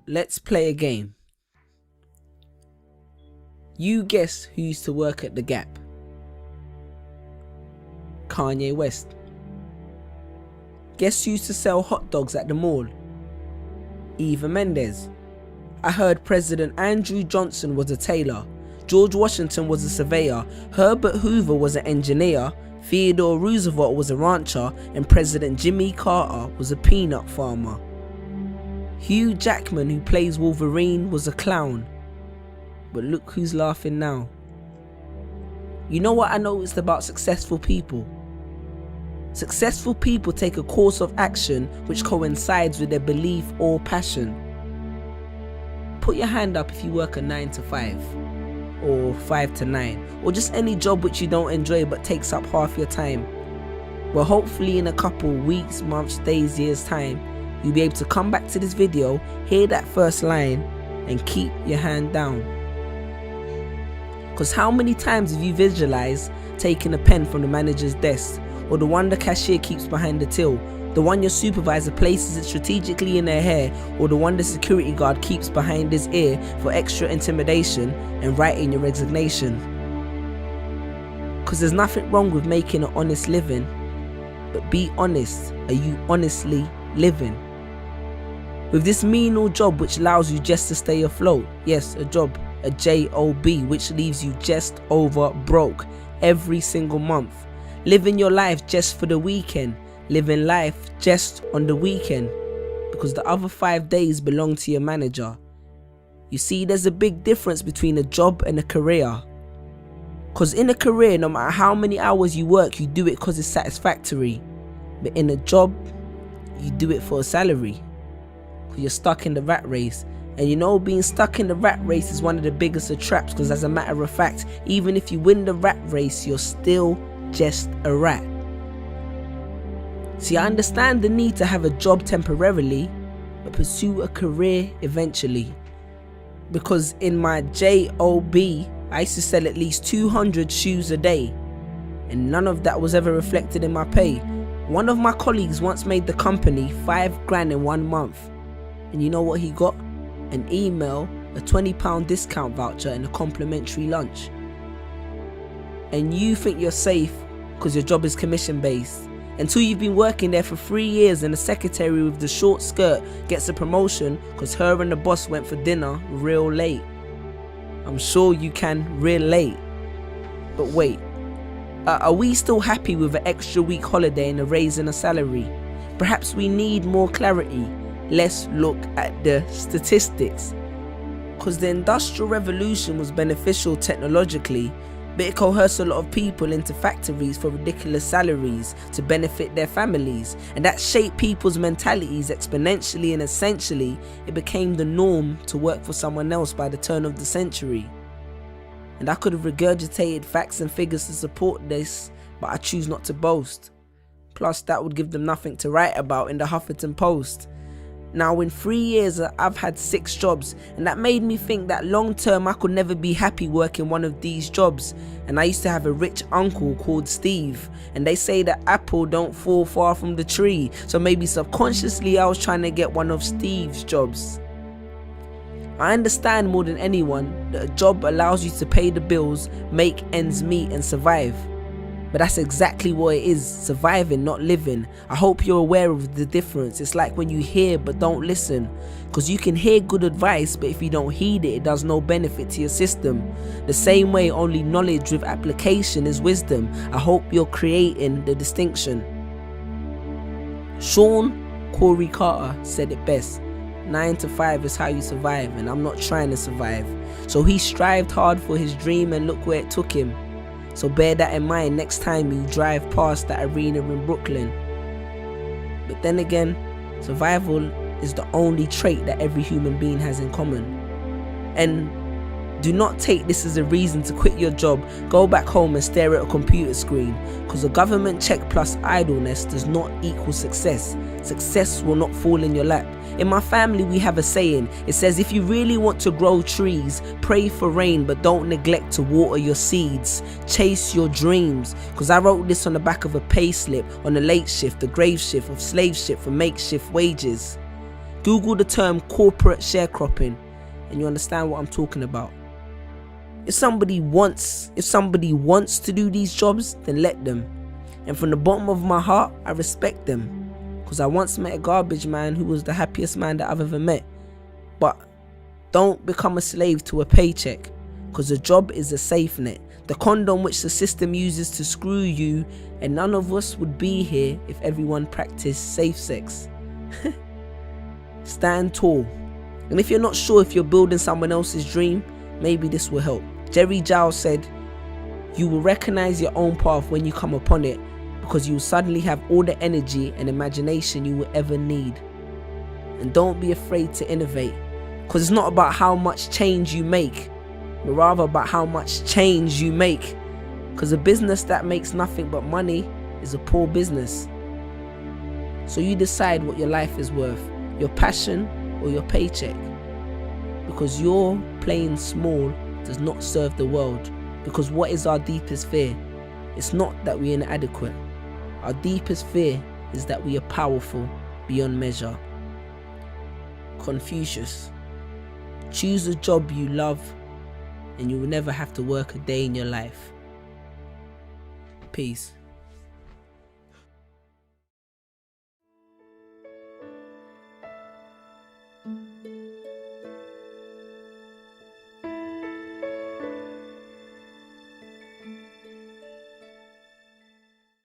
let's play a game. You guess who used to work at the Gap? Kanye West. Guess who used to sell hot dogs at the mall? Eva Mendes. I heard President Andrew Johnson was a tailor, George Washington was a surveyor, Herbert Hoover was an engineer, Theodore Roosevelt was a rancher, and President Jimmy Carter was a peanut farmer. Hugh Jackman, who plays Wolverine, was a clown. But look who's laughing now. You know what I noticed about successful people? Successful people take a course of action which coincides with their belief or passion. Put your hand up if you work a 9 to 5, or 5 to 9, or just any job which you don't enjoy but takes up half your time. Well, hopefully in a couple weeks, months, days, years time, you'll be able to come back to this video, hear that first line, and keep your hand down. Because how many times have you visualized taking a pen from the manager's desk, or the one the cashier keeps behind the till, the one your supervisor places it strategically in their hair, or the one the security guard keeps behind his ear for extra intimidation, and writing your resignation? Because there's nothing wrong with making an honest living, but be honest, are you honestly living? With this menial job which allows you just to stay afloat, yes, a job, a job, which leaves you just over broke every single month. Living your life just for the weekend, living life just on the weekend, because the other 5 days belong to your manager. You see, there's a big difference between a job and a career. Because in a career, no matter how many hours you work, you do it because it's satisfactory. But in a job, you do it for a salary. Because you're stuck in the rat race. And you know, being stuck in the rat race is one of the biggest of traps, because as a matter of fact, even if you win the rat race, you're still just a rat. See, I understand the need to have a job temporarily, but pursue a career eventually. Because in my job, I used to sell at least 200 shoes a day, and none of that was ever reflected in my pay. One of my colleagues once made the company $5,000 in 1 month, and you know what he got? An email, a £20 discount voucher, and a complimentary lunch. And you think you're safe because your job is commission based, until you've been working there for 3 years and the secretary with the short skirt gets a promotion because her and the boss went for dinner real late. I'm sure you can relate. But wait, are we still happy with an extra week holiday and a raise in a salary? Perhaps we need more clarity. Let's look at the statistics. Because the Industrial Revolution was beneficial technologically, but it coerced a lot of people into factories for ridiculous salaries to benefit their families, and that shaped people's mentalities exponentially, and essentially it became the norm to work for someone else by the turn of the century. And I could have regurgitated facts and figures to support this, but I choose not to boast. Plus that would give them nothing to write about in the Huffington Post. Now in 3 years I've had 6 jobs, and that made me think that long term I could never be happy working one of these jobs. And I used to have a rich uncle called Steve, and they say that apple don't fall far from the tree, so maybe subconsciously I was trying to get one of Steve's jobs. I understand more than anyone that a job allows you to pay the bills, make ends meet and survive. But that's exactly what it is, surviving, not living. I hope you're aware of the difference. It's like when you hear but don't listen. Because you can hear good advice, but if you don't heed it, it does no benefit to your system. The same way only knowledge with application is wisdom. I hope you're creating the distinction. Sean Corey Carter said it best. 9 to 5 is how you survive, and I'm not trying to survive. So he strived hard for his dream, and look where it took him. So bear that in mind next time you drive past that arena in Brooklyn. But then again, survival is the only trait that every human being has in common. And do not take this as a reason to quit your job, go back home and stare at a computer screen, because a government check plus idleness does not equal success. Success will not fall in your lap. In my family we have a saying. It says, if you really want to grow trees, pray for rain but don't neglect to water your seeds. Chase your dreams. Because I wrote this on the back of a pay slip on the late shift, the grave shift of slave ship for makeshift wages. Google the term corporate sharecropping and you understand what I'm talking about. If somebody wants to do these jobs, then let them. And from the bottom of my heart, I respect them. Because I once met a garbage man who was the happiest man that I've ever met. But don't become a slave to a paycheck, because a job is a safe net, the condom which the system uses to screw you, and none of us would be here if everyone practiced safe sex. Stand tall. And if you're not sure if you're building someone else's dream, maybe this will help. Jerry Giles said, "You will recognize your own path when you come upon it, because you will suddenly have all the energy and imagination you will ever need." And don't be afraid to innovate, because it's not about how much change you make, but rather about how much change you make. Because a business that makes nothing but money is a poor business. So you decide what your life is worth, your passion or your paycheck. Because your playing small does not serve the world. Because what is our deepest fear? It's not that we're inadequate. Our deepest fear is that we are powerful beyond measure. Confucius. Choose a job you love and you will never have to work a day in your life. Peace.